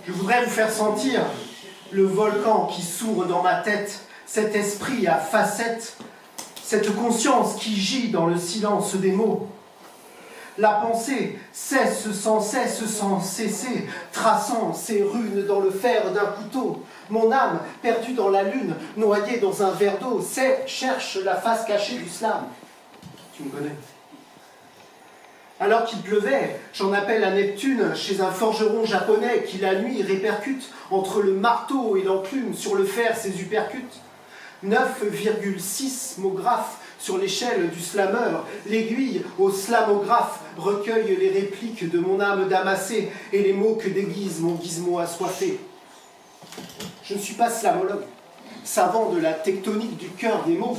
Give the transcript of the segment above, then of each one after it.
Je voudrais vous faire sentir le volcan qui s'ouvre dans ma tête, cet esprit à facettes, cette conscience qui gît dans le silence des mots. La pensée cesse sans cesser, traçant ses runes dans le fer d'un couteau. Mon âme, perdue dans la lune, noyée dans un verre d'eau, cherche la face cachée du slam. Tu me connais. Alors qu'il pleuvait, j'en appelle à Neptune chez un forgeron japonais qui la nuit répercute entre le marteau et l'enclume sur le fer ses uppercuts. 9,6 mots graphes sur l'échelle du slameur. L'aiguille au slamographe recueille les répliques de mon âme damassée et les mots que déguise mon gizmo assoiffé. Je ne suis pas slamologue, savant de la tectonique du cœur des mots,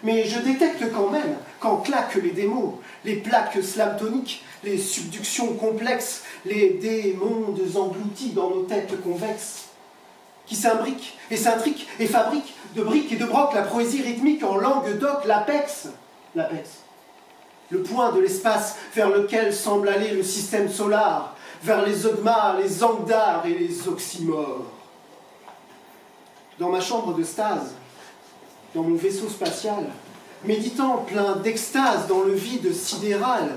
mais je détecte quand même, quand claquent les démos, les plaques slamtoniques, les subductions complexes, les démondes engloutis dans nos têtes convexes, qui s'imbriquent et s'intriquent et fabriquent de briques et de brocs la poésie rythmique en langue d'oc, l'apex. Le point de l'espace vers lequel semble aller le système solar, vers les ogmas, les angdars et les oxymores. Dans ma chambre de stase, dans mon vaisseau spatial, méditant plein d'extase dans le vide sidéral,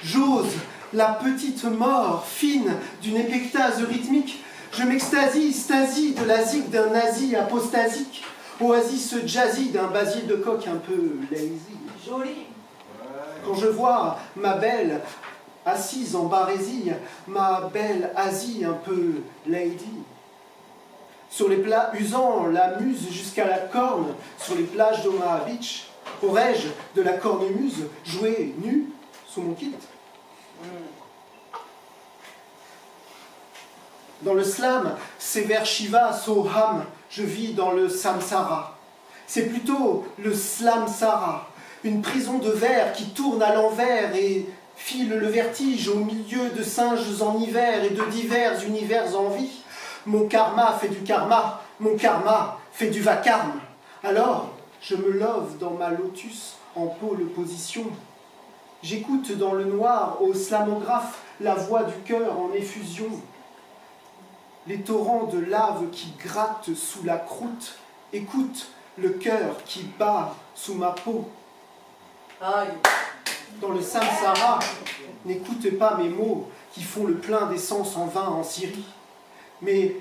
j'ose la petite mort fine d'une épectase rythmique. Je m'extasie, stasie de la zig d'un nazi apostasique, oasis jazzy d'un basil de coq un peu lazy. Joli. Quand je vois ma belle assise en barésie, ma belle Asie un peu lady. Sur les plats usant la muse jusqu'à la corne, sur les plages d'Omaha Beach, aurais-je de la cornemuse jouer nu sous mon kit? Dans le slam, sévère Shiva, Soham, je vis dans le samsara. C'est plutôt le slamsara, une prison de verre qui tourne à l'envers et file le vertige au milieu de singes en hiver et de divers univers en vie. Mon karma fait du karma, mon karma fait du vacarme. Alors, je me love dans ma lotus en pôle position. J'écoute dans le noir au slamographe la voix du cœur en effusion. Les torrents de lave qui grattent sous la croûte, écoute le cœur qui bat sous ma peau. Aïe. Dans le samsara, n'écoute pas mes mots qui font le plein d'essence en vain en Syrie, mais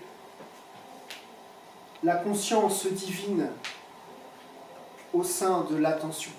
la conscience divine au sein de l'attention.